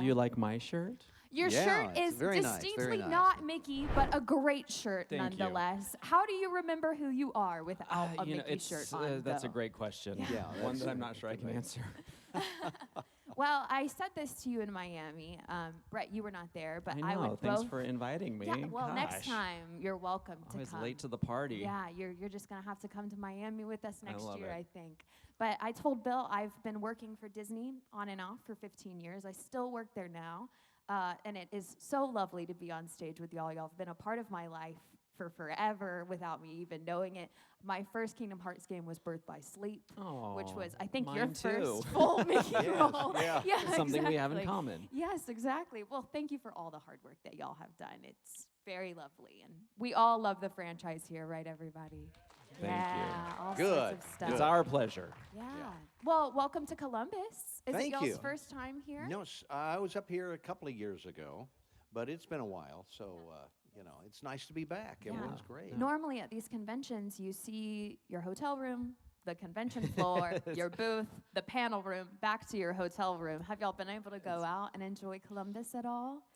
Do you like my shirt? Your shirt is distinctly not Mickey, but a great shirt nonetheless. How do you remember who you are without a Mickey shirt on? That's a great question. Yeah, one that I'm not sure I can answer. Well, I said this to you in Miami. Bret, you were not there, but I know. would Thanks for inviting me. Yeah, well, Gosh. next time you're welcome to Always come. late to the party. Yeah, you're just gonna have to come to Miami with us next year, it. I think. But I told Bill I've been working for Disney on and off for 15 years. I still work there now, and it is so lovely to be on stage with y'all. Y'all have been a part of my life for forever without me even knowing it. My first Kingdom Hearts game was Birth by Sleep, which was, I think, your first full Mickey role. Yeah, something we have in common. Yes, exactly. Well, thank you for all the hard work that y'all have done. It's very lovely, and we all love the franchise here, right, everybody? Thank you. All sorts of stuff. It's our pleasure. Yeah. Well, welcome to Columbus. Is it y'all's you. first time here? No, I was up here a couple of years ago, but it's been a while, so you know, it's nice to be back. Everyone's great. Normally at these conventions, you see your hotel room, the convention floor, your booth, the panel room, back to your hotel room. Have y'all been able to go out and enjoy Columbus at all?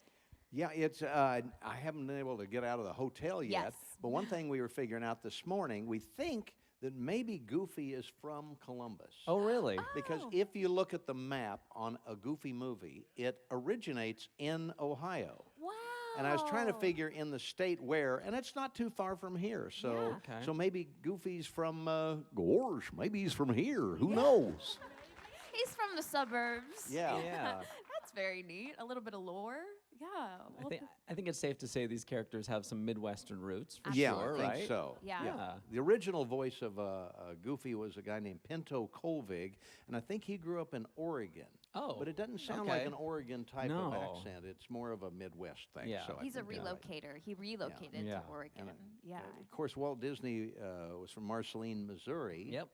Yeah, it's. I haven't been able to get out of the hotel yet. Yes. But one thing we were figuring out this morning, we think that maybe Goofy is from Columbus. Oh, really? Because if you look at the map on a Goofy movie, it originates in Ohio. Wow. And I was trying to figure in the state where, and it's not too far from here. So, so maybe Goofy's from, gosh, maybe he's from here. Who knows? He's from the suburbs. Yeah. That's very neat. A little bit of lore. Yeah. Well, I think it's safe to say these characters have some Midwestern roots, for Yeah, sure, I think right? so. Yeah. The original voice of Goofy was a guy named Pinto Colvig, and I think he grew up in Oregon. Oh, But it doesn't sound like an Oregon type of accent. It's more of a Midwest thing. Yeah. So he's a relocator. He relocated to Oregon. Of course, Walt Disney was from Marceline, Missouri. Yep,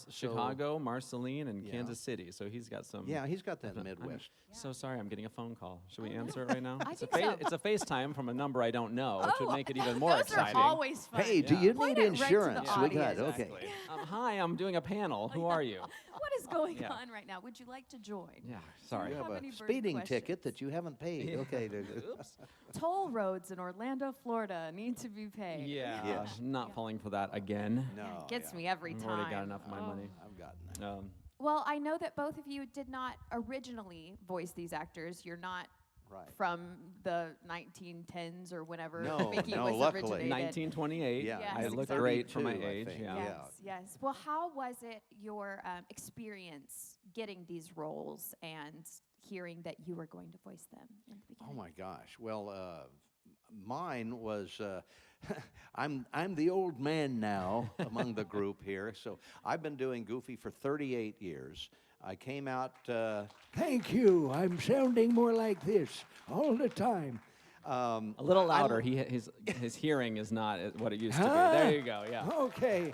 Chicago, Marceline, and Kansas City. So he's got some. Yeah, he's got that Midwest. So sorry, I'm getting a phone call. Should we answer it right now? I It's a, think so. it's a FaceTime from a number I don't know, which would make it even more those exciting. are always fun. Hey, do you Point need it right to the insurance? We got audience. okay. Exactly. Hi, I'm doing a panel. Who are you? What is going on right now? Would you like to join? Yeah, sorry. You have any a burning speeding ticket questions? that you haven't paid. Yeah. Okay. Oops. Toll roads in Orlando, Florida need to be paid. Yeah, Yes. not falling for that again. No. It gets me every I've time. already got enough of my money. I've gotten that. Well, I know that both of you did not originally voice these actors. You're not from the 1910s or whenever Mickey was luckily. originated. 1928. Yeah, I Yes, look exactly. great for my 32, I age. think. Yeah. Yes, yes. Well, how was it your experience getting these roles and hearing that you were going to voice them in the beginning? Oh my gosh. Well, mine was. I'm the old man now among the group here. So I've been doing Goofy for 38 years. I came out. Thank you. I'm sounding more like this all the time. A little louder. His hearing is not what it used to be. There you go. Yeah. Okay.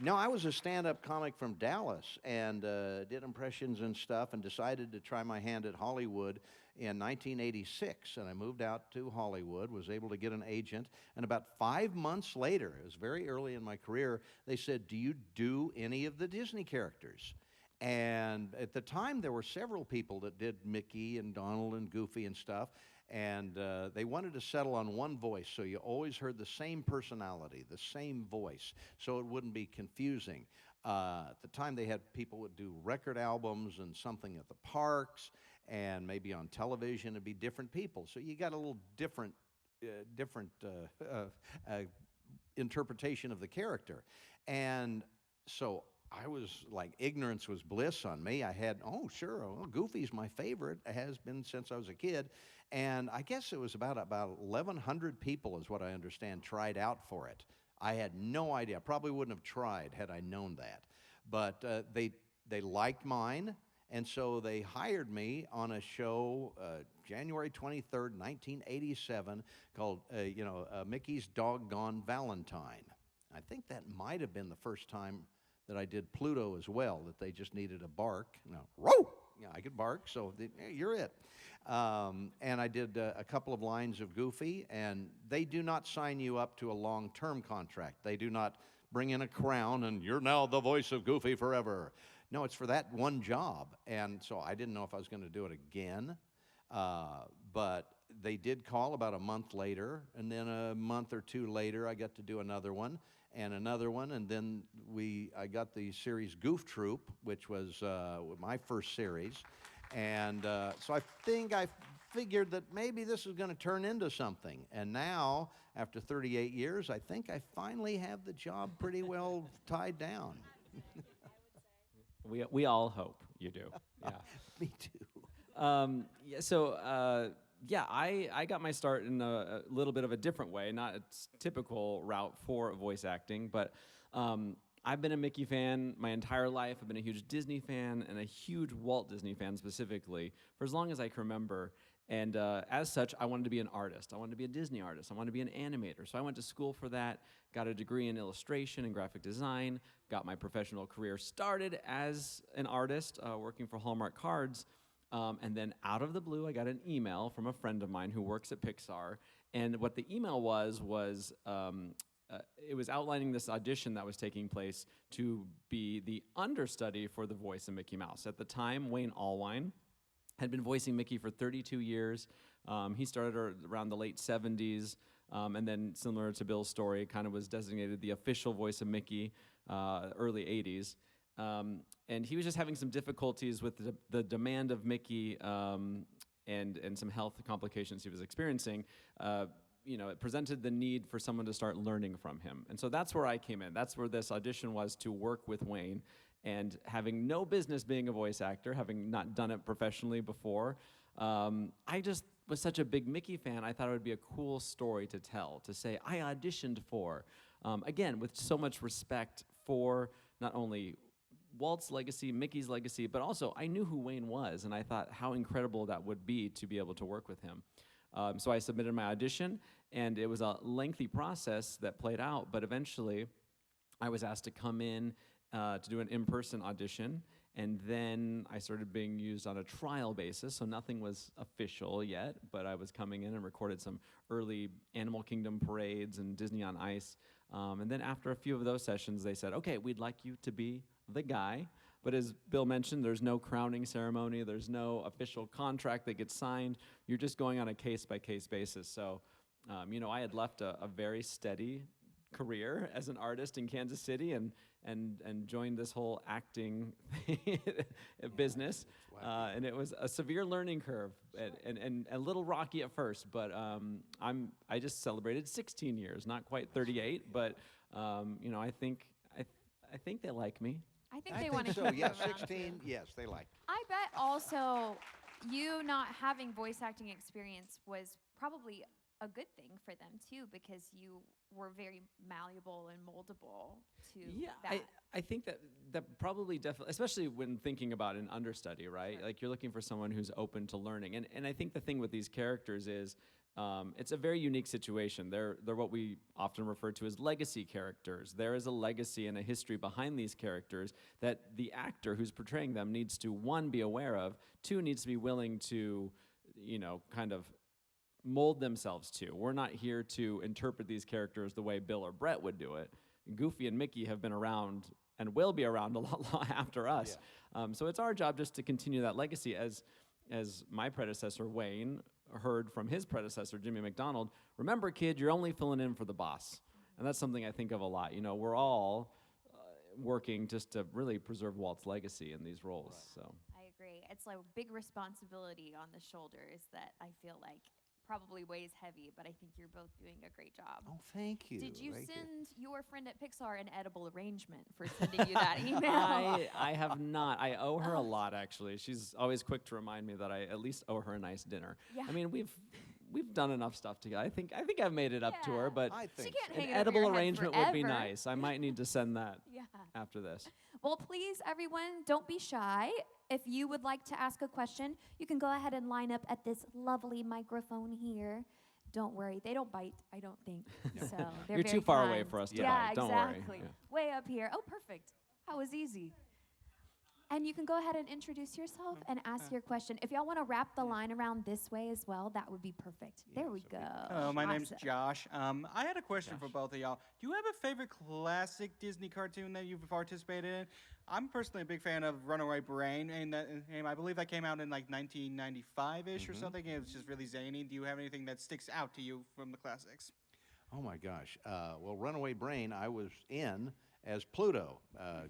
No, I was a stand-up comic from Dallas and did impressions and stuff and decided to try my hand at Hollywood in 1986. And I moved out to Hollywood, was able to get an agent. And about 5 months later, it was very early in my career, they said, do you do any of the Disney characters? And at the time, there were several people that did Mickey and Donald and Goofy and stuff. And they wanted to settle on one voice, so you always heard the same personality, the same voice, so it wouldn't be confusing. At the time, they had people would do record albums and something at the parks, and maybe on television it'd be different people. So you got a little different interpretation of the character. And so I was like, ignorance was bliss on me. I had, Goofy's my favorite. It has been since I was a kid. And I guess it was about 1,100 people, is what I understand, tried out for it. I had no idea. I probably wouldn't have tried had I known that. But they liked mine, and so they hired me on a show January 23rd, 1987, called Mickey's Doggone Valentine. I think that might have been the first time that I did Pluto as well, that they just needed a bark. Row! Yeah, I could bark, so you're it. And I did a couple of lines of Goofy, and they do not sign you up to a long-term contract. They do not bring in a crown and you're now the voice of Goofy forever. No, it's for that one job. And so I didn't know if I was going to do it again. But they did call about a month later, and then a month or two later, I got to do another one, and then I got the series Goof Troop, which was my first series. And so I think I figured that maybe this is going to turn into something. And now, after 38 years, I think I finally have the job pretty well tied down. We all hope you do. Yeah. Me too. I got my start in a little bit of a different way, not a typical route for voice acting, but I've been a Mickey fan my entire life. I've been a huge Disney fan and a huge Walt Disney fan specifically for as long as I can remember. And as such, I wanted to be an artist. I wanted to be a Disney artist. I wanted to be an animator. So I went to school for that, got a degree in illustration and graphic design, got my professional career started as an artist working for Hallmark Cards. And then out of the blue, I got an email from a friend of mine who works at Pixar. And what the email was it was outlining this audition that was taking place to be the understudy for the voice of Mickey Mouse. At the time, Wayne Allwine had been voicing Mickey for 32 years. He started around the late 70s, and then similar to Bill's story, kind of was designated the official voice of Mickey, early 80s. And he was just having some difficulties with the demand of Mickey and some health complications he was experiencing. It presented the need for someone to start learning from him. And so that's where I came in. That's where this audition was, to work with Wayne. And having no business being a voice actor, having not done it professionally before, I just was such a big Mickey fan, I thought it would be a cool story to tell, to say, I auditioned for. Again, with so much respect for not only Walt's legacy, Mickey's legacy, but also I knew who Wayne was, and I thought how incredible that would be to be able to work with him. So I submitted my audition, and it was a lengthy process that played out, but eventually I was asked to come in to do an in-person audition, and then I started being used on a trial basis, so nothing was official yet, but I was coming in and recorded some early Animal Kingdom parades and Disney on Ice. And then after a few of those sessions, they said, okay, we'd like you to be the guy. But as Bill mentioned, there's no crowning ceremony. There's no official contract that gets signed. You're just going on a case-by-case basis. So, I had left a very steady career as an artist in Kansas City and joined this whole acting business. And it was a severe learning curve and a little rocky at first. But I just celebrated 16 years, not quite 38. But I think they like me. I think they want to so. keep you Yeah, around 16. too. Yes, they like. I bet also you not having voice acting experience was probably a good thing for them too, because you were very malleable and moldable to that. I think that probably definitely, especially when thinking about an understudy, right? Sure. Like you're looking for someone who's open to learning. And I think the thing with these characters is it's a very unique situation. They're what we often refer to as legacy characters. There is a legacy and a history behind these characters that the actor who's portraying them needs to, one, be aware of, two, needs to be willing to, kind of mold themselves to. We're not here to interpret these characters the way Bill or Bret would do it. Goofy and Mickey have been around and will be around a lot after us. Yeah. So it's our job just to continue that legacy as my predecessor, Wayne, heard from his predecessor, Jimmy McDonald. Remember, kid, you're only filling in for the boss. And that's something I think of a lot. We're all working just to really preserve Walt's legacy in these roles. Right. So I agree. It's like a big responsibility on the shoulders that I feel like probably weighs heavy, but I think you're both doing a great job. Oh, thank you. Did you Thank send your friend at Pixar an edible arrangement for sending you that email? I have not. I owe her a lot, actually. She's always quick to remind me that I at least owe her a nice dinner. Yeah. I mean, we've done enough stuff together. I think I've made it up to her, but I She think can't an hang it over edible your head arrangement would be forever. nice. I might need to send that Yeah. after this. Well, please, everyone, don't be shy. If you would like to ask a question, you can go ahead and line up at this lovely microphone here. Don't worry, they don't bite, I don't think. So they're You're very too far away kind. for us to yeah, bite. Don't worry. exactly. Yeah. Way up here. Oh, perfect. That was easy. And you can go ahead and introduce yourself and ask your question. If y'all want to wrap the line around this way as well, that would be perfect. There we go. Hello, my name's Awesome. Josh. I had a question for both of y'all. Do you have a favorite classic Disney cartoon that you've participated in? I'm personally a big fan of Runaway Brain, and I believe that came out in like 1995-ish or something. It was just really zany. Do you have anything that sticks out to you from the classics? Oh my gosh. Well, Runaway Brain, I was in as Pluto.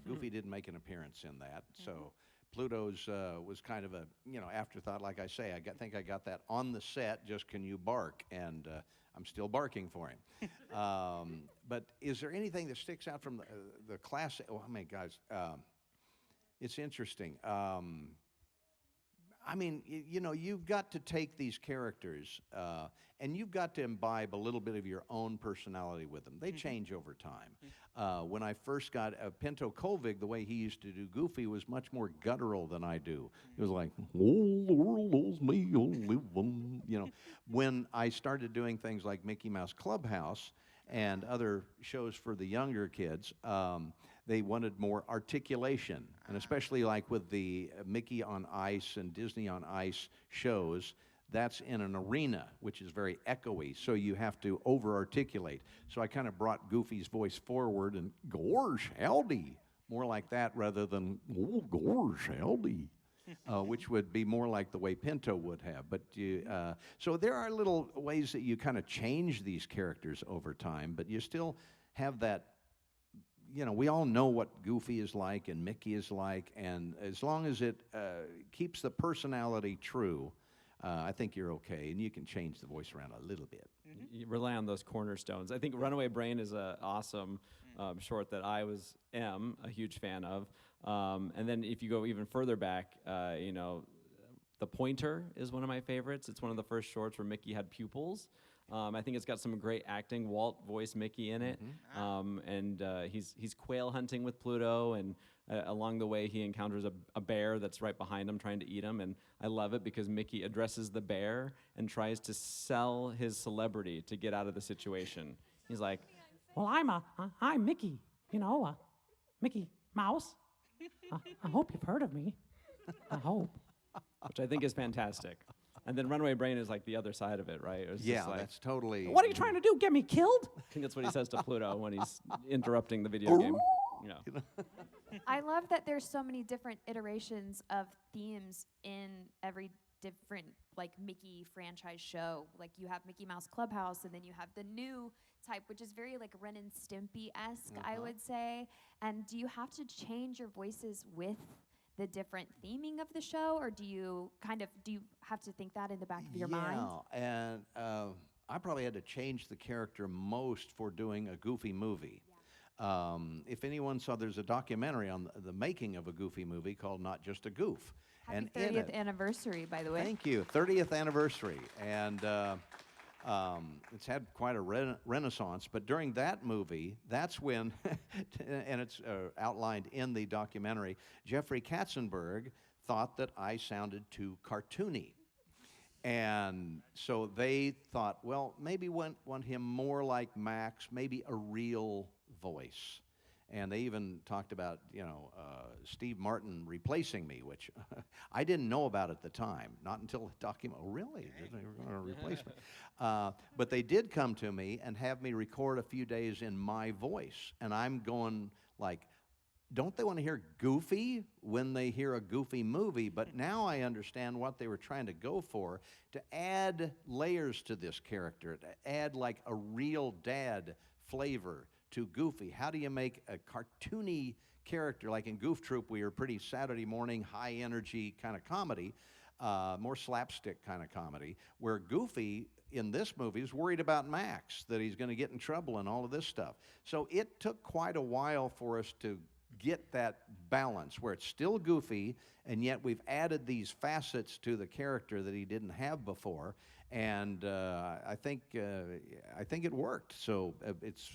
Goofy didn't make an appearance in that, so Pluto's was kind of a afterthought. Like I say, I think I got that on the set. Just can you bark? And I'm still barking for him. But is there anything that sticks out from the classic? Oh, I mean, guys, it's interesting. I mean, you've got to take these characters and you've got to imbibe a little bit of your own personality with them. They change over time. When I first got Pinto Colvig, the way he used to do Goofy was much more guttural than I do. It was like, oh, the world owes me only one. When I started doing things like Mickey Mouse Clubhouse and other shows for the younger kids, they wanted more articulation, and especially like with the Mickey on Ice and Disney on Ice shows, that's in an arena, which is very echoey, so you have to over-articulate. So I kind of brought Goofy's voice forward and, gosh, howdy, more like that rather than, oh, gosh, howdy, which would be more like the way Pinto would have. But so there are little ways that you kind of change these characters over time, but you still have that. We all know what Goofy is like and Mickey is like, and as long as it keeps the personality true, I think you're okay, and you can change the voice around a little bit. You rely on those cornerstones. I think Runaway Brain is an awesome short that I am a huge fan of. And then if you go even further back, The Pointer is one of my favorites. It's one of the first shorts where Mickey had pupils. I think it's got some great acting. Walt voiced Mickey in it, and he's quail hunting with Pluto, and along the way he encounters a bear that's right behind him trying to eat him, and I love it because Mickey addresses the bear and tries to sell his celebrity to get out of the situation. He's like, well, I'm Mickey, Mickey Mouse. I hope you've heard of me. I hope. which I think is fantastic. And then Runaway Brain is like the other side of it, right? It's Yeah, just like, that's totally. What are you trying to do? Get me killed? I think that's what he says to Pluto when he's interrupting the video game. Yeah. I love that there's so many different iterations of themes in every different like Mickey franchise show. Like you have Mickey Mouse Clubhouse, and then you have the new type, which is very like Ren and Stimpy-esque, I would say. And do you have to change your voices with the different theming of the show, or do you have to think that in the back of your mind? Yeah, and I probably had to change the character most for doing a Goofy movie. Yeah. If anyone saw, there's a documentary on the making of a Goofy movie called Not Just a Goof. Happy 30th anniversary, by the way. Thank you, 30th anniversary. And it's had quite a renaissance, but during that movie, that's when, and it's outlined in the documentary, Jeffrey Katzenberg thought that I sounded too cartoony. And so they thought, well, maybe want him more like Max, maybe a real voice. And they even talked about, Steve Martin replacing me, which I didn't know about at the time. Not until the document. Oh, really? They were going to replace me. But they did come to me and have me record a few days in my voice. And I'm going like, don't they want to hear Goofy when they hear a Goofy movie? But now I understand what they were trying to go for, to add layers to this character, to add like a real dad flavor to Goofy. How do you make a cartoony character? Like in Goof Troop, we were pretty Saturday morning, high energy kind of comedy, more slapstick kind of comedy, where Goofy in this movie is worried about Max, that he's going to get in trouble and all of this stuff. So it took quite a while for us to get that balance where it's still Goofy, and yet we've added these facets to the character that he didn't have before. And I think it worked. So it's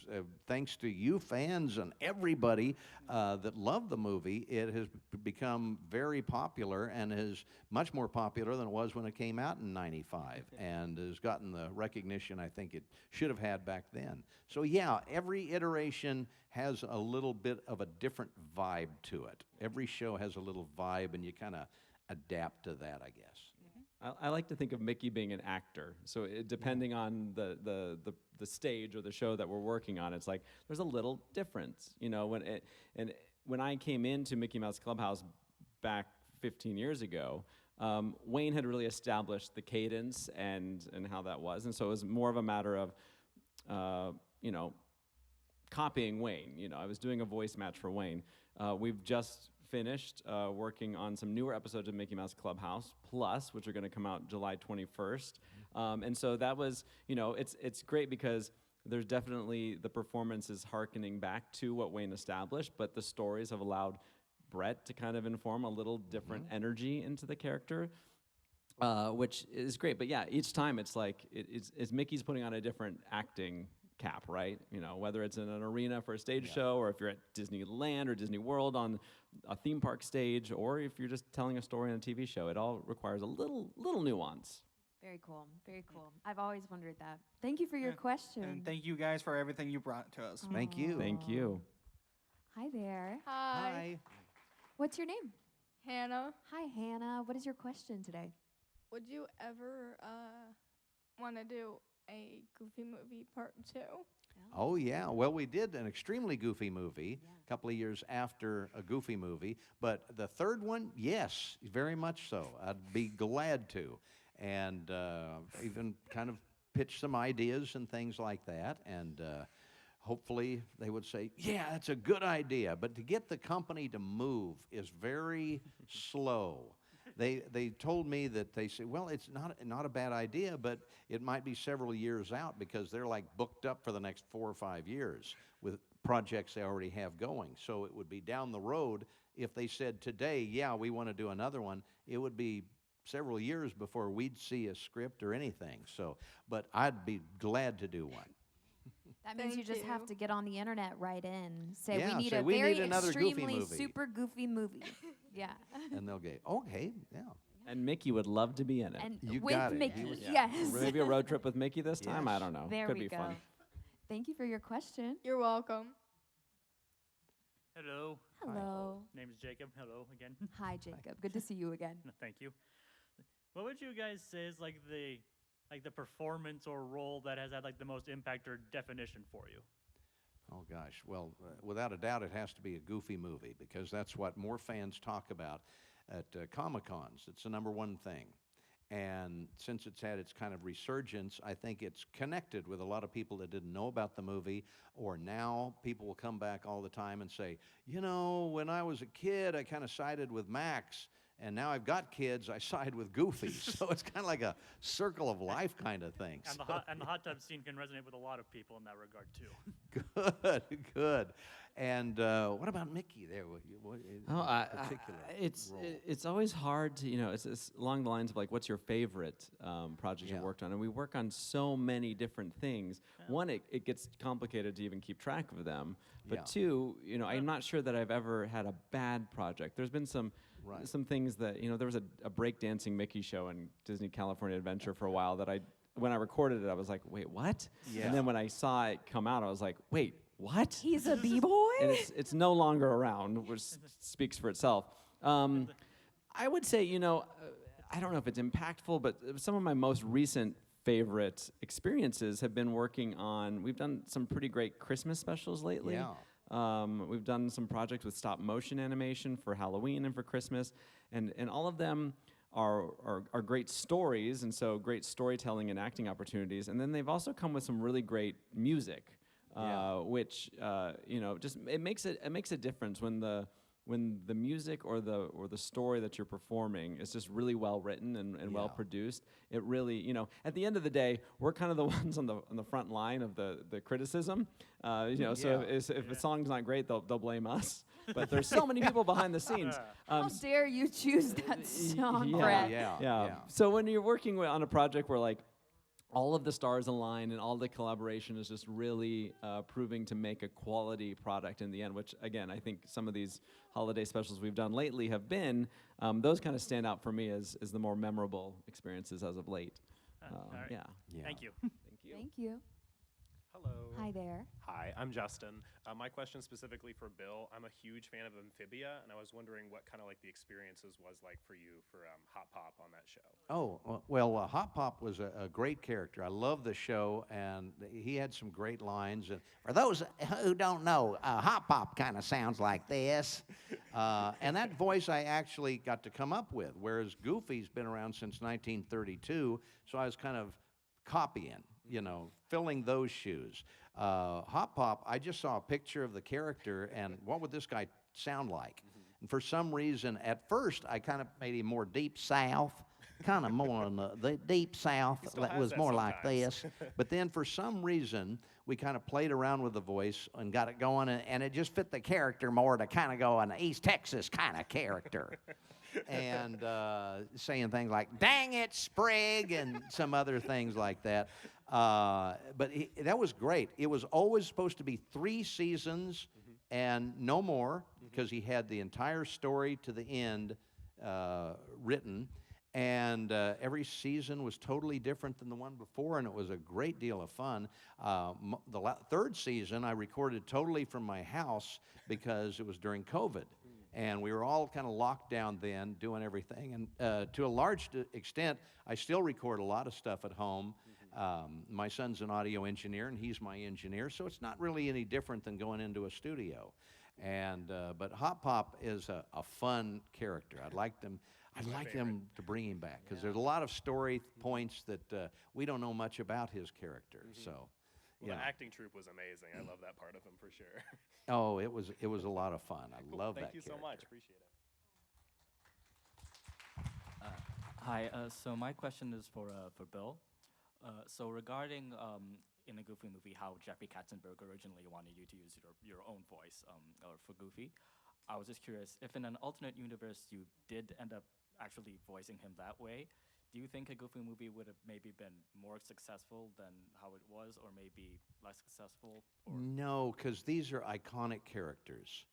thanks to you fans and everybody that love the movie, it has become very popular and is much more popular than it was when it came out in '95, and has gotten the recognition I think it should have had back then. So yeah, every iteration has a little bit of a different vibe to it. Every show has a little vibe, and you kind of adapt to that, I guess. I like to think of Mickey being an actor. So depending on the stage or the show that we're working on, it's like there's a little difference. You know, when I came into Mickey Mouse Clubhouse back 15 years ago, Wayne had really established the cadence and how that was, and so it was more of a matter of, you know, copying Wayne. You know, I was doing a voice match for Wayne. We've just finished working on some newer episodes of Mickey Mouse Clubhouse Plus, which are going to come out July 21st. And so that was, you know, it's great because there's definitely the performances hearkening back to what Wayne established, but the stories have allowed Bret to kind of inform a little different energy into the character, which is great. But yeah, each time it's like it's Mickey's putting on a different acting cap, right? You know, whether it's in an arena for a stage show, or if you're at Disneyland or Disney World on a theme park stage, or if you're just telling a story on a TV show, it all requires a little nuance. Very cool. Very cool. I've always wondered that. Thank you for your question. And thank you guys for everything you brought to us. Thank you. Thank you. Hi there. Hi. What's your name? Hannah. Hi, Hannah. What is your question today? Would you ever want to do a Goofy movie part 2? Oh, yeah. Well, we did an extremely Goofy movie a couple of years after a Goofy movie. But the third one, yes, very much so. I'd be glad to. And even kind of pitch some ideas and things like that. And hopefully they would say, yeah, that's a good idea. But to get the company to move is very slow. They told me that they said, well, it's not a bad idea, but it might be several years out because they're like booked up for the next 4 or 5 years with projects they already have going. So it would be down the road. If they said today, yeah, we want to do another one, it would be several years before we'd see a script or anything. So, but I'd be glad to do one. That means you Thank just have you. to get on the internet, write in, say Yeah, we need say, a "We very need another Goofy extremely movie." super goofy movie. Yeah. And they'll go, okay, yeah. And Mickey would love to be in it. And You with got it. Mickey, He was- yes. Maybe a road trip with Mickey this time? I Yes. don't know. There Could we be go. fun. Thank you for your question. You're welcome. Hello, Hello. name's Jacob. Hello again. Hi, Jacob. Good to see you again. No, thank you. What would you guys say is like the performance or role that has had like the most impact or definition for you? Oh, gosh. Well, without a doubt, it has to be a Goofy movie because that's what more fans talk about at Comic-Cons. It's the #1 thing. And since it's had its kind of resurgence, I think it's connected with a lot of people that didn't know about the movie, or now people will come back all the time and say, you know, when I was a kid, I kind of sided with Max, and now I've got kids, I side with Goofy. So it's kind of like a circle of life kind of thing. And the hot tub scene can resonate with a lot of people in that regard too. Good, good. And what about Mickey there? Particular role? It's always hard to, you know, it's along the lines of like, what's your favorite project you Yeah. worked on? And we work on so many different things. One, it gets complicated to even keep track of them. But Yeah. two, you know, I'm not sure that I've ever had a bad project. There's been some things that, you know, there was a breakdancing Mickey show in Disney California Adventure for a while that when I recorded it, I was like, wait, what? Yeah. And then when I saw it come out, I was like, wait, what? He's a b-boy? And it's no longer around, which speaks for itself. I would say, you know, I don't know if it's impactful, but some of my most recent favorite experiences have been working on, we've done some pretty great Christmas specials lately. Yeah. We've done some projects with stop motion animation for Halloween and for Christmas, and all of them are great stories, and so great storytelling and acting opportunities. And then they've also come with some really great music. Which you know, just it makes a difference when the music or the story that you're performing is just really well written and well produced. It really, you know, at the end of the day, we're kind of the ones on the front line of the criticism. You know, so if a song's not great, they'll blame us. But there's so many people behind the scenes. How dare you choose that song, yeah, Bret? Yeah. So when you're working on a project where like all of the stars align and all the collaboration is just really proving to make a quality product in the end, which again, I think some of these holiday specials we've done lately have been, those kind of stand out for me as the more memorable experiences as of late. All right. Yeah. Yeah. Thank you. Thank you. Thank you. Hello. Hi there. Hi, I'm Justin. My question specifically for Bill. I'm a huge fan of Amphibia, and I was wondering what kind of like the experiences was like for you for Hot Pop on that show. Oh, well, Hot Pop was a great character. I love the show, and he had some great lines. And for those who don't know, Hot Pop kind of sounds like this. And that voice I actually got to come up with, whereas Goofy's been around since 1932, so I was kind of copying, filling those shoes. Hot Pop, I just saw a picture of the character, and what would this guy sound like? And for some reason, at first, I kind of made him more deep south, kind of more in the deep south. That was more like this. But then for some reason, we kind of played around with the voice and got it going, and it just fit the character more to kind of go an East Texas kind of character. And saying things like, dang it, Sprig, and some other things like that. But that was great. It was always supposed to be 3 seasons and no more, because he had the entire story to the end written. And every season was totally different than the one before, and it was a great deal of fun. The 3rd season I recorded totally from my house because it was during COVID. And we were all kind of locked down then, doing everything. And to a large extent, I still record a lot of stuff at home. My son's an audio engineer, and he's my engineer, so it's not really any different than going into a studio. And but Hot Pop is a fun character. I'd like them to bring him back, because there's a lot of story points that we don't know much about his character. So. Well, the acting troupe was amazing. I love that part of him for sure. Oh, it was a lot of fun. I love that character. Thank you so much. Appreciate it. Hi. So my question is for Bill. So regarding in a Goofy movie, how Jeffrey Katzenberg originally wanted you to use your own voice or for Goofy, I was just curious if in an alternate universe you did end up actually voicing him that way. Do you think a Goofy movie would have maybe been more successful than how it was, or maybe less successful? Or? No, because these are iconic characters,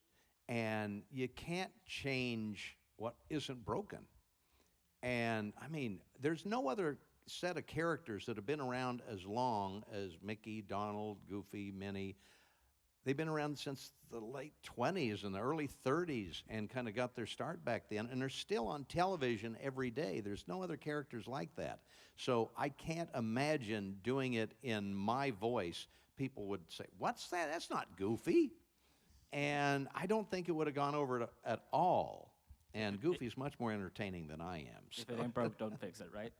and you can't change what isn't broken. And, I mean, there's no other set of characters that have been around as long as Mickey, Donald, Goofy, Minnie. They've been around since the late 20s and the early 30s and kind of got their start back then. And they're still on television every day. There's no other characters like that. So I can't imagine doing it in my voice. People would say, what's that? That's not Goofy. And I don't think it would have gone over at all. And Goofy's much more entertaining than I am. So. If it ain't broke, don't fix it, right?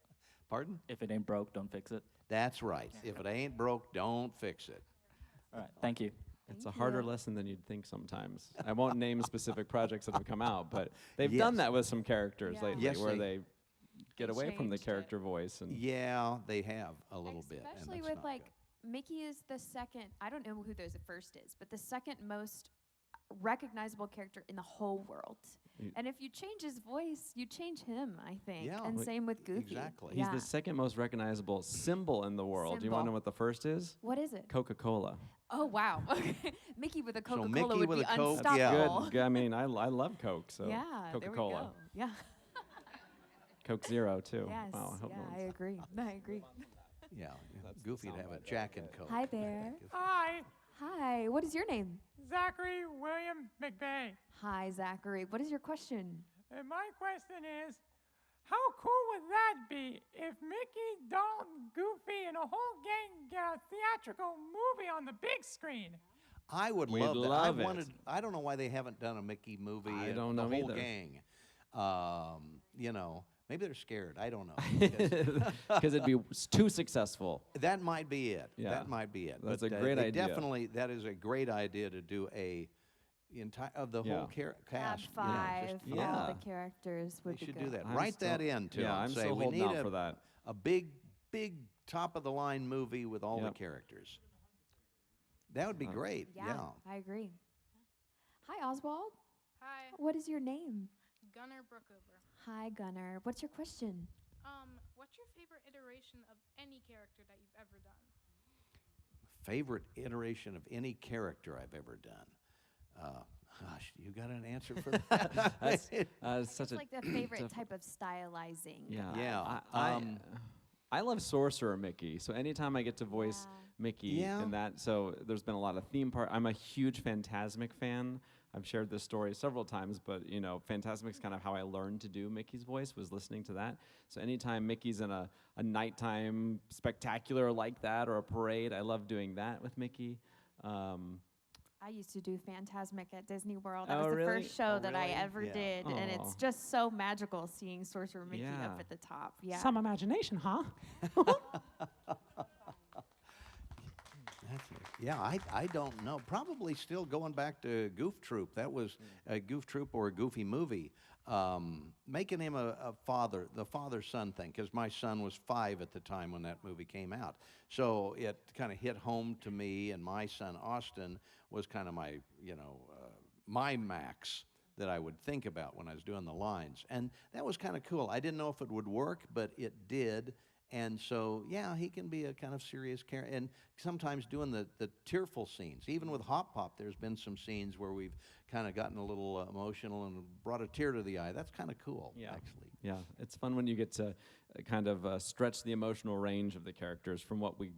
Pardon? If it ain't broke, don't fix it. That's right. If it ain't broke, don't fix it. All right, thank you. It's a harder lesson than you'd think sometimes. I won't name specific projects that have come out, but they've done that with some characters lately, where they get away from the character voice. And yeah, they have a little bit. Especially with Mickey is the second, I don't know who the first is, but the second most recognizable character in the whole world. And if you change his voice, you change him, I think. Yeah, and same with Goofy. Exactly. He's the second most recognizable symbol in the world. Do you want to know what the first is? What is it? Coca-Cola. Oh, wow. Okay. Mickey with a Coca-Cola Mickey would with be a Coke, unstoppable. Good. I mean, I love Coke, so Yeah, Coca-Cola. there we go. Yeah. Coke Zero, too. Yes. Wow, I hope no I one's- agree. I agree. Yeah, That's the Goofy to have a soundbite Jack right and Coke. Hi there. Hi, Hi. What is your name? Zachary William McVeigh. Hi, Zachary. What is your question? And my question is, how cool would that be if Mickey, Donald, Goofy, and a whole gang get a theatrical movie on the big screen? I would We'd love that. love it. I don't know why they haven't done a Mickey movie. I and don't the know whole either. gang. Maybe they're scared. I don't know. Because it'd be too successful. That might be it. Yeah. That might be it. That's But, a great they idea. Definitely, that is a great idea to do the whole cast. Top 5 just- for all yeah. the characters would They be should good. do that. I'm Write that still- in to yeah, them. I'm Say still we holding need out for that. a big top of the line movie with all the Yep. characters. That would be great. Yeah, I agree. Hi, Oswald. Hi, What is your name? Gunnar Brookover. Hi, Gunnar. What's your question? What's your favorite iteration of any character that you've ever done? Favorite iteration of any character I've ever done. Gosh, you got an answer for that? That's such It's a like the favorite type of stylizing. yeah. Yeah, I, I love Sorcerer Mickey, so anytime I get to voice Mickey Yeah. in that, so there's been a lot of theme park. I'm a huge Fantasmic fan. I've shared this story several times, but you know, Fantasmic's kind of how I learned to do Mickey's voice, was listening to that. So anytime Mickey's in a nighttime spectacular like that or a parade, I love doing that with Mickey. I used to do Fantasmic at Disney World. That Oh, was the really? first show Oh, that I really? ever Yeah. did, and it's Aw. just so magical seeing Sorcerer Mickey Yeah. up at the top. Yeah. Some imagination, huh? Yeah, I don't know. Probably still going back to Goof Troop. That was a Goof Troop or a Goofy movie. Making him the father-son thing, because my son was 5 at the time when that movie came out. So it kind of hit home to me, and my son Austin was kind of my, my Max that I would think about when I was doing the lines. And that was kind of cool. I didn't know if it would work, but it did. And so, yeah, he can be a kind of serious character. And sometimes doing the tearful scenes. Even with Hop Pop, there's been some scenes where we've kind of gotten a little emotional and brought a tear to the eye. That's kind of cool, actually. Yeah, it's fun when you get to kind of stretch the emotional range of the characters from what we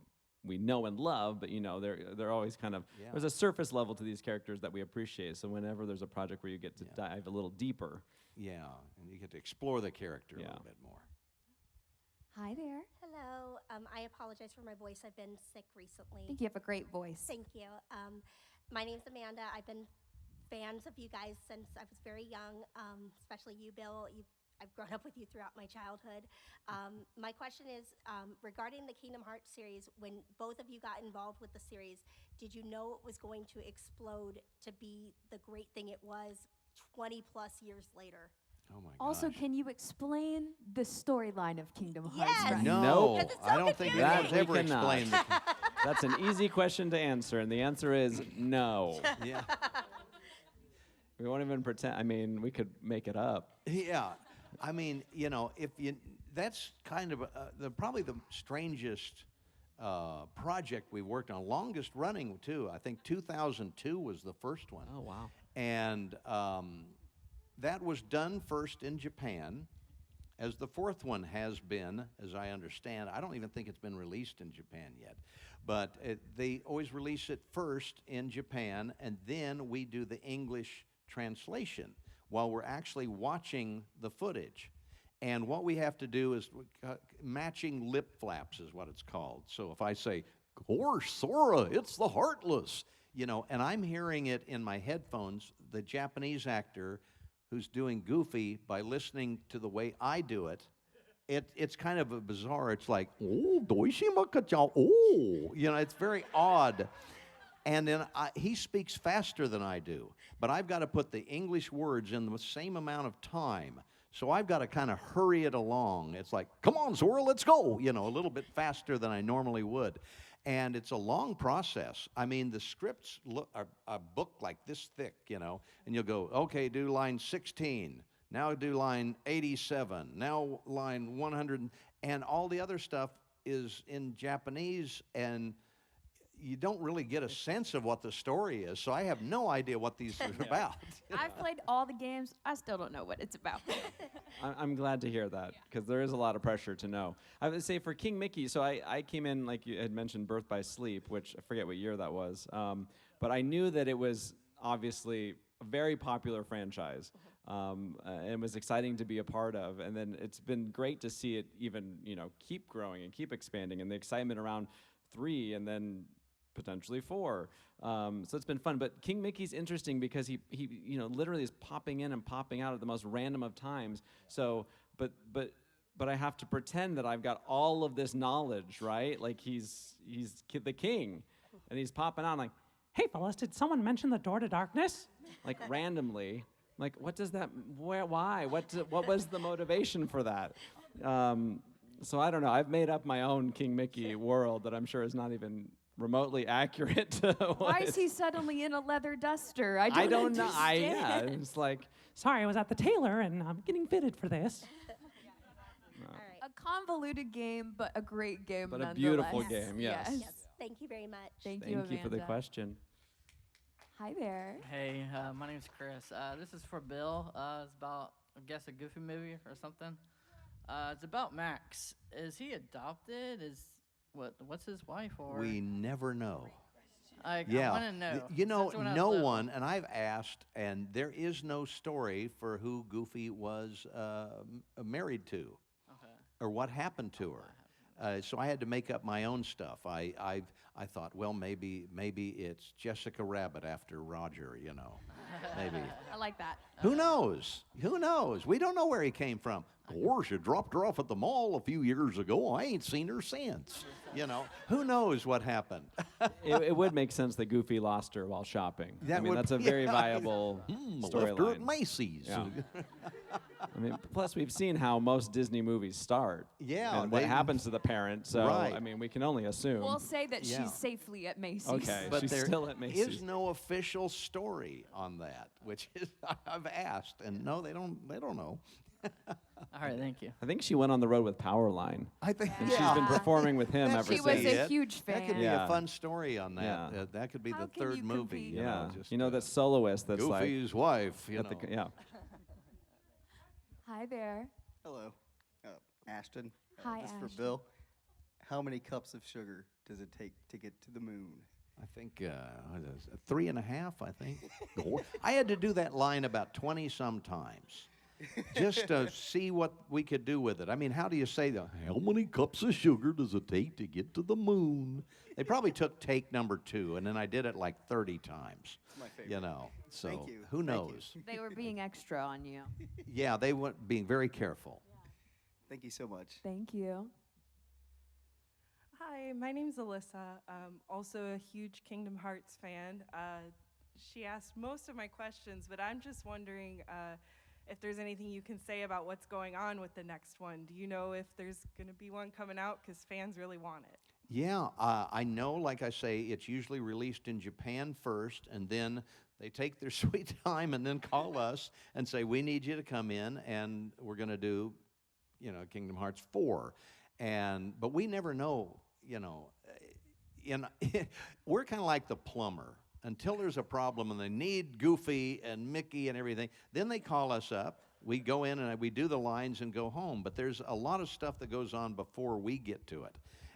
know and love, but you know, they're always kind of, there's a surface level to these characters that we appreciate. So whenever there's a project where you get to dive a little deeper. Yeah, and you get to explore the character a little bit more. Hi there. Hello. I apologize for my voice. I've been sick recently. I think you have a great voice. Thank you. My name's Amanda. I've been fans of you guys since I was very young, especially you, Bill. I've grown up with you throughout my childhood. My question is, regarding the Kingdom Hearts series, when both of you got involved with the series, did you know it was going to explode to be the great thing it was 20 plus years later? Oh my gosh. Also, can you explain the storyline of Kingdom Hearts? Yes. Right? No, Because it's so I don't think confusing. anyone's ever we cannot. explained the That's an easy question to answer, and the answer is no. Yeah. We won't even pretend. I mean, we could make it up. Yeah, I mean, that's kind of probably the strangest project we worked on, longest running too. I think 2002 was the first one. Oh, wow. And that was done first in Japan, as the fourth one has been, as I understand. I don't even think it's been released in Japan yet. But they always release it first in Japan, and then we do the English translation while we're actually watching the footage. And what we have to do is matching lip flaps is what it's called. So if I say, "Gosh, Sora, it's the Heartless," and I'm hearing it in my headphones, the Japanese actor who's doing Goofy, by listening to the way I do it, it's kind of a bizarre. It's like, "Oh, doishima kachao, oh," it's very odd. And then he speaks faster than I do, but I've got to put the English words in the same amount of time. So I've got to kind of hurry it along. It's like, "Come on, Zora, let's go," a little bit faster than I normally would. And it's a long process. I mean, the scripts are a book like this thick, and you'll go, "Okay, do line 16. Now do line 87. Now line 100. And all the other stuff is in Japanese, and you don't really get a sense of what the story is. So I have no idea what these are about. I've played all the games. I still don't know what it's about. I'm glad to hear that, because there is a lot of pressure to know. I would say for King Mickey, so I came in, like you had mentioned, Birth by Sleep, which I forget what year that was, but I knew that it was obviously a very popular franchise, and it was exciting to be a part of. And then it's been great to see it even, keep growing and keep expanding, and the excitement around 3 and then potentially 4. So it's been fun. But King Mickey's interesting because he literally is popping in and popping out at the most random of times. So, but I have to pretend that I've got all of this knowledge, right? Like he's the king, and he's popping out. I'm like, Hey, fellas, did someone mention the door to darkness? like randomly. Like, what does that? Why? What was the motivation for that? So I don't know. I've made up my own King Mickey world that I'm sure is not even remotely accurate to Why is he suddenly in a leather duster? I don't know. understand. It's like, Sorry, I was at the tailor and I'm getting fitted for this. All right. A convoluted game, but a great game but a nonetheless. beautiful game. Yes. Yes. Thank you very much. Thank you, Thank you for the Amanda. question. Hi there. Hey, my name's Chris. This is for Bill. It's about, I guess, a Goofy movie or something. It's about Max. Is he adopted? What's his wife or? We never know. I Yeah. want to know. You know, Since when I was no little. one, and I've asked, and there is no story for who Goofy was married to Okay. or what happened to her. So I had to make up my own stuff. I thought, well, maybe it's Jessica Rabbit after Roger, you know. Maybe. I like that. Who knows? Who knows? We don't know where he came from. Of course, you dropped her off at the mall a few years ago. I ain't seen her since. You know, who knows what happened? It would make sense that Goofy lost her while shopping. I mean, would- that's a very yeah. viable Left her at storyline. Macy's. Yeah. I mean, plus we've seen how most Disney movies start. Yeah, and what they- happens to the parent. So Right. I mean, we can only assume. We'll say that Yeah. she's safely at Macy's. Okay, But she's there still at Macy's. is no official story on that, which is I've asked, and no, they don't know. All right, thank you. I think she went on the road with Powerline. I think And she's been performing with him That ever She since. was be a it. huge fan. That could be Yeah. a fun story on that. Yeah. That could be How the can third you movie. compete? You Yeah, know, just, you know that soloist that's like Goofy's wife. You at know. the, yeah. Hi there. Hello, Ashton. Hi, This is for Ashton. Bill. How many cups of sugar does it take to get to the moon? I think what is it, 3.5. I think. I had to do that line about 20 sometimes. Just to see what we could do with it. I mean, how do you say that? How many cups of sugar does it take to get to the moon? They probably took take number 2, and then I did it like 30 times. It's my favorite. You know, so Thank you. who Thank you. knows? They were being extra on you. Yeah, they were being very careful. Thank you so much. Thank you. Hi, my name's Alyssa. Also a huge Kingdom Hearts fan. She asked most of my questions, but I'm just wondering if there's anything you can say about what's going on with the next one. Do you know if there's going to be one coming out? Because fans really want it. Yeah, I know, like I say, it's usually released in Japan first, and then they take their sweet time and then call us and say, we need you to come in, and we're going to do, Kingdom Hearts 4. But we never know, we're kind of like the plumber. Until there's a problem and they need Goofy and Mickey and everything, then they call us up. We go in and we do the lines and go home. But there's a lot of stuff that goes on before we get to it.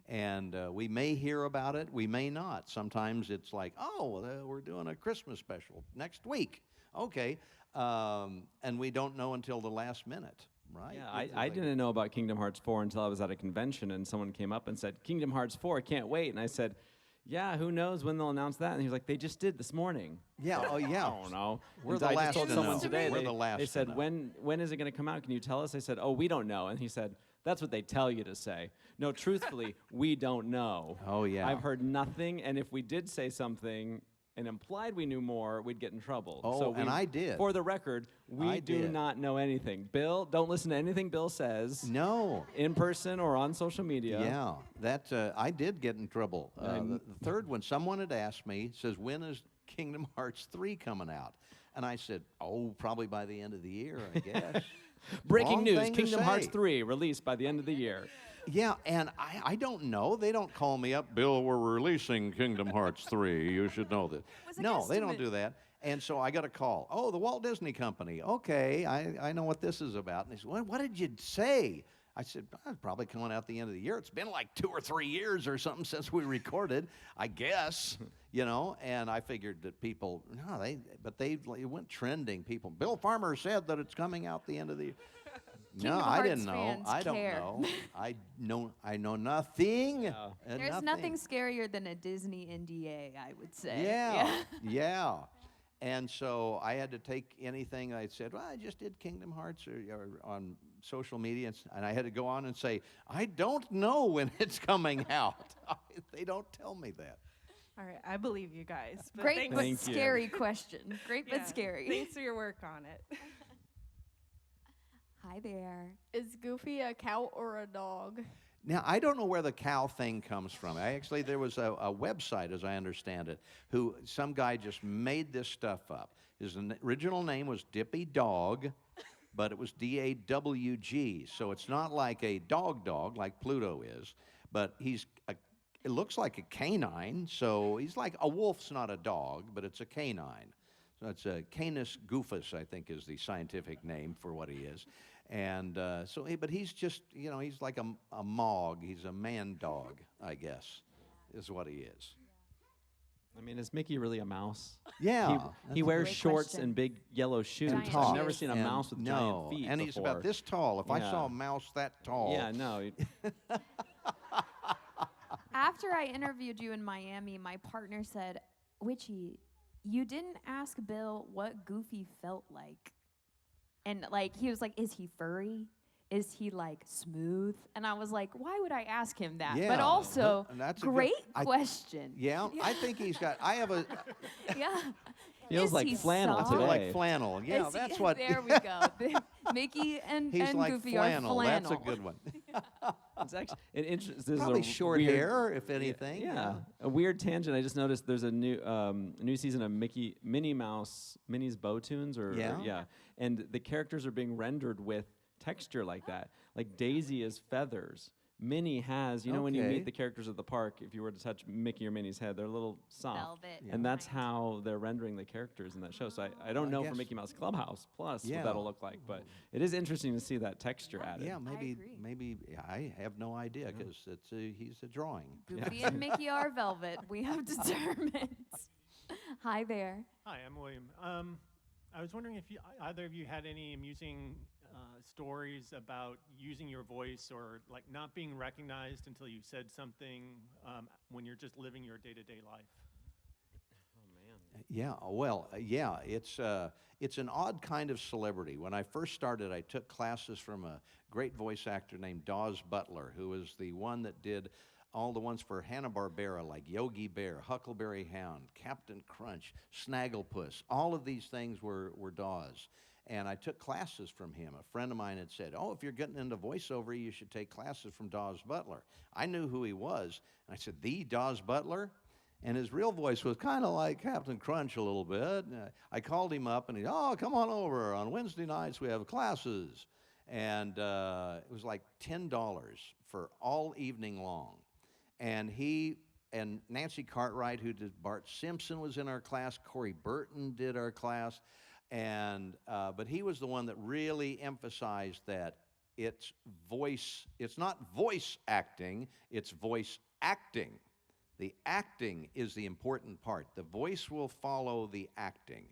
And we may hear about it, we may not. Sometimes it's like, we're doing a Christmas special next week. Okay. And we don't know until the last minute, right? Yeah, I didn't know about Kingdom Hearts 4 until I was at a convention and someone came up and said, Kingdom Hearts 4, can't wait. And I said, yeah, who knows when they'll announce that? And he was like, they just did this morning. Yeah, oh yeah. I don't know. We're And the I last just told to someone know. today, We're they, the last they to said, know. when is it going to come out? Can you tell us? I said, we don't know. And he said, that's what they tell you to say. No, truthfully, we don't know. Oh, yeah. I've heard nothing, and if we did say something and implied we knew more, we'd get in trouble. Oh, so and I did. For the record, we I do did. not know anything. Bill, don't listen to anything Bill says. No. In person or on social media. Yeah, that I did get in trouble. The third one, someone had asked me, says, when is Kingdom Hearts 3 coming out? And I said, probably by the end of the year, I guess. Breaking Wrong news, thing to Kingdom Hearts say. 3 released by the end of the year. Yeah, and I don't know. They don't call me up, Bill, we're releasing Kingdom Hearts 3. You should know this. No, they don't do that. And so I got a call. Oh, the Walt Disney Company. Okay, I know what this is about. And they said, what did you say? I said, it's probably coming out the end of the year. It's been like 2 or 3 years or something since we recorded, I guess, and I figured that people, it went trending. People, Bill Farmer said that it's coming out the end of the year. No, I didn't know. I don't know. I know nothing. There's nothing scarier than a Disney NDA, I would say. Yeah. And so I had to take anything I said, I just did Kingdom Hearts or on social media, and I had to go on and say, I don't know when it's coming out. They don't tell me that. All right, I believe you guys. But Great but thanks- scary question. Great Yeah, but scary. Thanks for your work on it. Hi there. Is Goofy a cow or a dog? Now, I don't know where the cow thing comes from. There was a website, as I understand it, some guy just made this stuff up. His original name was Dippy Dog, but it was D-A-W-G. So it's not like a dog like Pluto is, but it looks like a canine. So he's like, a wolf's not a dog, but it's a canine. So it's a Canis goofus, I think, is the scientific name for what he is. And but he's just, he's like a Mog. He's a man dog, I guess, is what he is. I mean, is Mickey really a mouse? Yeah. He wears Great shorts question. and big yellow shoes. Giant I've never shoes. seen a And mouse with no, giant feet and he's before. about this tall. If I Yeah. saw a mouse that tall. Yeah, no. After I interviewed you in Miami, my partner said, Witchy, you didn't ask Bill what Goofy felt like. And like he was like, is he furry? Is he like smooth? And I was like, why would I ask him that? Yeah, But also, and that's a good- great I- question. Yeah, I think he's got. I have a. Yeah. Feels Is like he flannel soft? I feel today. like flannel. Yeah, Is he- that's what. There we go. Mickey and He's like Goofy flannel. are flannel. That's a good one. It's actually this is Probably a short weird, hair, if anything. Yeah, a weird tangent. I just noticed there's a new season of Minnie's Bow Tunes, Yeah. and the characters are being rendered with texture like that. Like Daisy is feathers. Minnie has, when you Okay. meet the characters at the park, if you were to touch Mickey or Minnie's head, they're a little soft. Velvet. And that's how they're rendering the characters in that show. So I don't know for guess- Mickey Mouse Clubhouse Plus Yeah. what that'll look like, but it is interesting to see that texture added. Yeah, maybe. agree. I have no idea because he's a drawing. Goofy and Mickey are velvet. We have determined. Hi there. Hi, I'm William. I was wondering if either of you had any amusing stories about using your voice or like not being recognized until you said something when you're just living your day-to-day life. Yeah, well, yeah, it's an odd kind of celebrity. When I first started, I took classes from a great voice actor named Dawes Butler, who was the one that did all the ones for Hanna-Barbera, like Yogi Bear, Huckleberry Hound, Captain Crunch, Snagglepuss. All of these things were Dawes. And I took classes from him. A friend of mine had said, if you're getting into voiceover, you should take classes from Dawes Butler. I knew who he was. And I said, the Dawes Butler? And his real voice was kind of like Captain Crunch a little bit. I called him up, and he, come on over. On Wednesday nights, we have classes. And it was like $10 for all evening long. And he and Nancy Cartwright, who did Bart Simpson, was in our class. Corey Burton did our class. But he was the one that really emphasized that it's not voice acting, it's voice acting. The acting is the important part. The voice will follow the acting.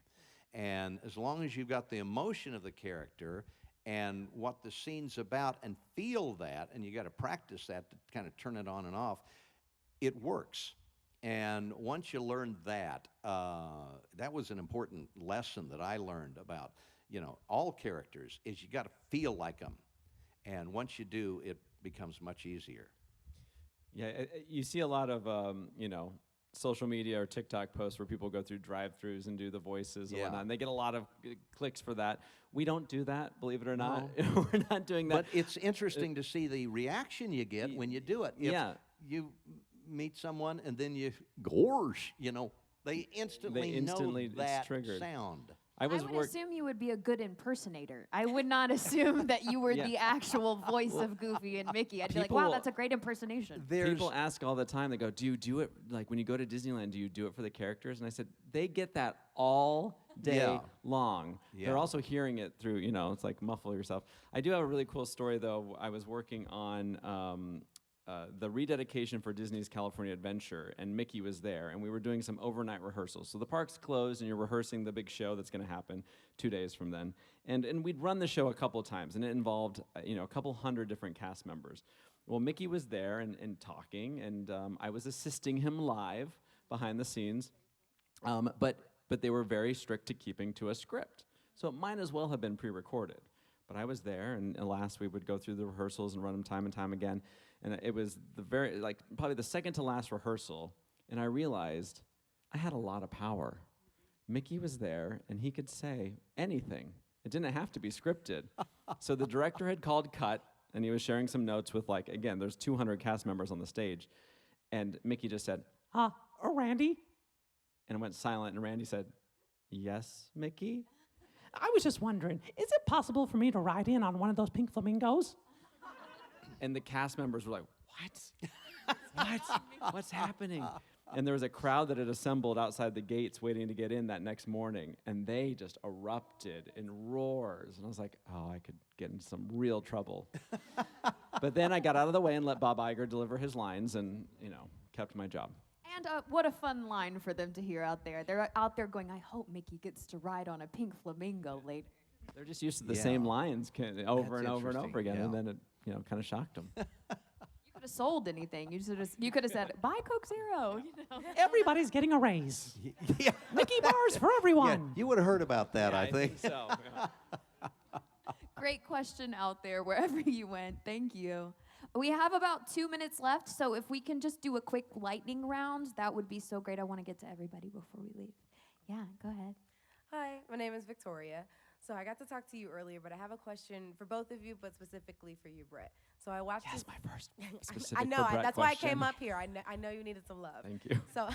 And as long as you've got the emotion of the character and what the scene's about and feel that, and you got to practice that to kind of turn it on and off, it works. And once you learn that, that was an important lesson that I learned about, all characters, is you got to feel like them. And once you do, it becomes much easier. Yeah, you see a lot of, social media or TikTok posts where people go through drive-thrus and do the voices and whatnot, and they get a lot of clicks for that. We don't do that, believe it or not. No. We're not doing that. But it's interesting to see the reaction you get when you do it. If you meet someone and then you, gorge, they instantly know that triggered. sound. I would assume you would be a good impersonator. I would not assume that you were the actual voice of Goofy and Mickey. I'd be like, wow, that's a great impersonation. People ask all the time, they go, do you do it, like when you go to Disneyland, do you do it for the characters? And I said, they get that all day long. Yeah. They're also hearing it through, it's like muffle yourself. I do have a really cool story, though. I was working on the rededication for Disney's California Adventure, and Mickey was there, and we were doing some overnight rehearsals. So the park's closed, and you're rehearsing the big show that's going to happen 2 days from then. And we'd run the show a couple of times, and it involved a couple hundred different cast members. Well, Mickey was there and talking, and I was assisting him live behind the scenes, but they were very strict to keeping to a script. So it might as well have been pre-recorded. But I was there, and alas, we would go through the rehearsals and run them time and time again. And it was probably the second to last rehearsal, and I realized I had a lot of power. Mickey was there, and he could say anything. It didn't have to be scripted. So the director had called cut, and he was sharing some notes with, again, there's 200 cast members on the stage. And Mickey just said, Randy? And it went silent, and Randy said, yes, Mickey? I was just wondering, is it possible for me to ride in on one of those pink flamingos? And the cast members were like, what? What? What's happening? And there was a crowd that had assembled outside the gates waiting to get in that next morning, and they just erupted in roars. And I was like, oh, I could get in some real trouble. But then I got out of the way and let Bob Iger deliver his lines and, kept my job. And what a fun line for them to hear out there. They're out there going, I hope Mickey gets to ride on a pink flamingo later. They're just used to the same lines over and over and over again, and then it, kind of shocked them. You could have sold anything. You could have said, buy Coke Zero. Everybody's getting a raise. Yeah. Mickey bars for everyone. Yeah, you would have heard about that, I think. so. Great question out there wherever you went. Thank you. We have about 2 minutes left, so if we can just do a quick lightning round, that would be so great. I want to get to everybody before we leave. Yeah, go ahead. Hi, my name is Victoria. So I got to talk to you earlier, but I have a question for both of you, but specifically for you, Bret. So I watched. Yes, my first specific I know. for Bret That's question. why I came up here. I know you needed some love. Thank you. So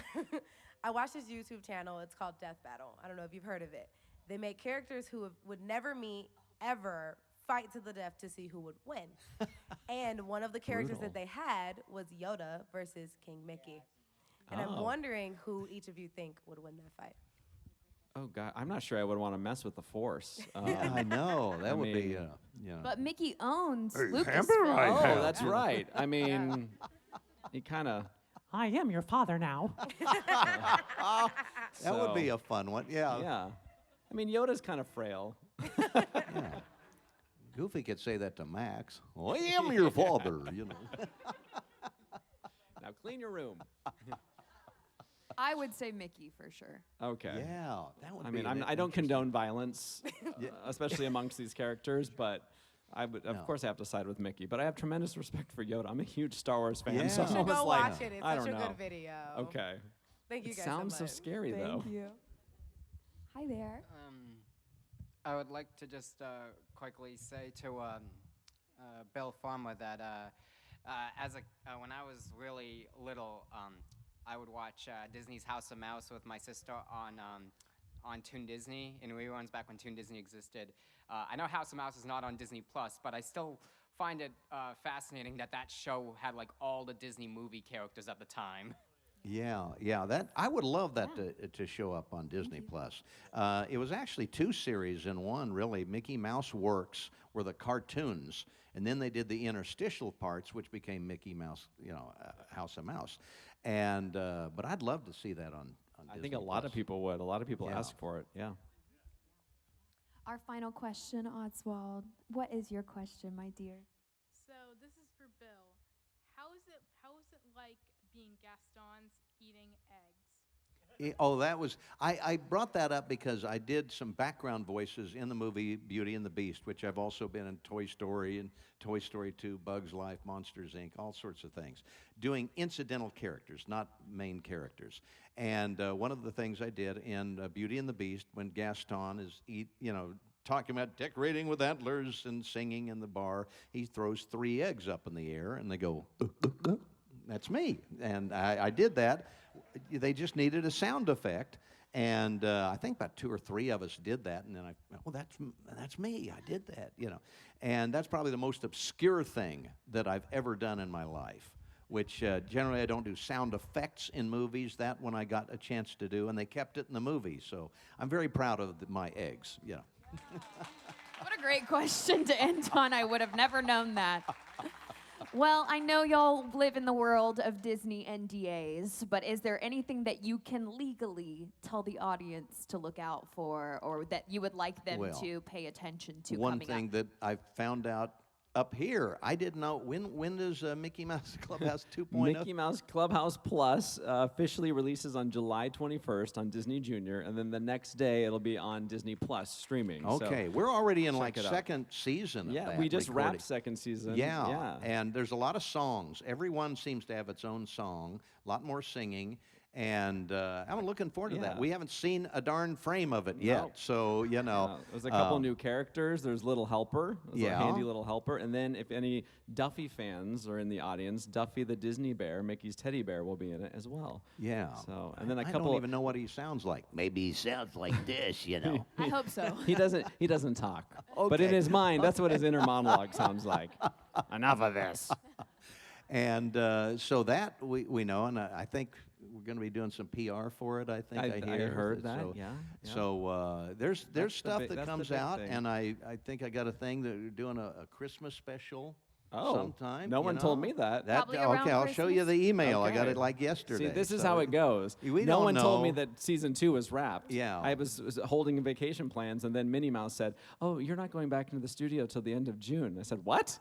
I watched this YouTube channel. It's called Death Battle. I don't know if you've heard of it. They make characters who would never meet ever fight to the death to see who would win. And one of the characters that they had was Yoda versus King Mickey. And I'm wondering who each of you think would win that fight. Oh, God. I'm not sure I would want to mess with the Force. Yeah, I know. That would be, But Mickey owns Hey, Lucasfilm. Oh, that's right. I mean, he kind of... I am your father now. That would be a fun one, yeah. Yeah. I mean, Yoda's kind of frail. Yeah. Goofy could say that to Max. I am your father, Now clean your room. I would say Mickey for sure. Okay. Yeah, that would I be mean, an I don't interesting- condone violence, especially amongst these characters, but I would, of course, I have to side with Mickey. But I have tremendous respect for Yoda. I'm a huge Star Wars fan, so Yeah. I'm You should almost go like, watch it. It's I such don't a know. good video. Okay. Thank you It guys sounds so so much. scary, though. Thank you. Hi there. I would like to just quickly say to Bill Farmer that when I was really little, I would watch Disney's House of Mouse with my sister on Toon Disney in reruns back when Toon Disney existed. I know House of Mouse is not on Disney Plus, but I still find it fascinating that show had like all the Disney movie characters at the time. Yeah, that I would love that to show up on Disney Plus. It was actually 2 series in one, really. Mickey Mouse Works were the cartoons, and then they did the interstitial parts, which became Mickey Mouse, House of Mouse. And but I'd love to see that on I Disney think a lot of Plus. people would. A lot of people ask for it, yeah. Our final question, Oswald. What is your question, my dear? So this is for Bill. How is it like being Gaston's eating eggs? That was, I brought that up because I did some background voices in the movie Beauty and the Beast, which I've also been in Toy Story and Toy Story 2, Bugs Life, Monsters, Inc., all sorts of things, doing incidental characters, not main characters. And one of the things I did in Beauty and the Beast, when Gaston is talking about decorating with antlers and singing in the bar, he throws 3 eggs up in the air, and they go, that's me. And I did that. They just needed a sound effect, and I think about 2 or 3 of us did that. And then that's me. I did that, And that's probably the most obscure thing that I've ever done in my life. Which generally I don't do sound effects in movies. That one I got a chance to do, and they kept it in the movie. So I'm very proud of my eggs. Yeah. What a great question to end on. I would have never known that. Well, I know y'all live in the world of Disney NDAs, but is there anything that you can legally tell the audience to look out for, or that you would like them to pay attention to One coming thing up? that I found out up here, I didn't know, when does Mickey Mouse Clubhouse 2.0? Mickey Mouse Clubhouse Plus officially releases on July 21st on Disney Junior, and then the next day it'll be on Disney Plus streaming. Okay, so we're already in check like it out. second season of Yeah, that we just recording. wrapped second season. Yeah, and there's a lot of songs. Everyone seems to have its own song, a lot more singing, and I'm looking forward to that. We haven't seen a darn frame of it yet, so, there's a couple new characters. There's Little Helper, there's a Yeah. handy little helper, and then if any Duffy fans are in the audience, Duffy the Disney bear, Mickey's teddy bear, will be in it as well. Yeah. So, and then a I couple. don't even know what he sounds like. Maybe he sounds like this, I hope so. He doesn't talk, but in Okay. his mind, that's what his inner monologue sounds like. Enough of this. And so that we know, and I think we're going to be doing some PR for it. I think I hear. heard that. So, Yeah. So there's That's the stuff big- that that's the comes big out, thing. and I think I got a thing that we're doing a Christmas special. Oh, sometime. no you one know. told me that. Probably around Okay, I'll show you the email. I got Okay. it like yesterday. See, this is so how it goes. We no don't one told me know. that season 2 was wrapped. Yeah. I was holding vacation plans, and then Minnie Mouse said, "Oh, you're not going back into the studio till the end of June." I said, "What?"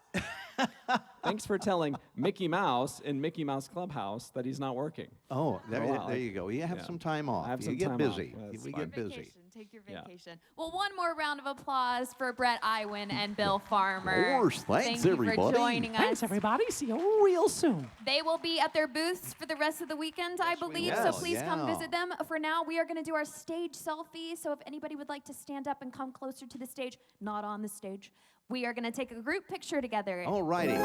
Thanks for telling Mickey Mouse in Mickey Mouse Clubhouse that he's not working. Oh, there, For a while. there you go. You have Yeah. some time off. I have you some get time busy. off. That's We fine. get busy. Vacation. Take your Yeah. vacation. Well, one more round of applause for Bret Iwan and Bill Farmer. Of course. Thanks, Thank you everybody. for joining us. Thanks, everybody. See you real soon. They will be at their booths for the rest of the weekend, I believe. So will. please come Yeah. visit them. For now, we are going to do our stage selfie. So if anybody would like to stand up and come closer to the stage, not on the stage, we are going to take a group picture together. All righty.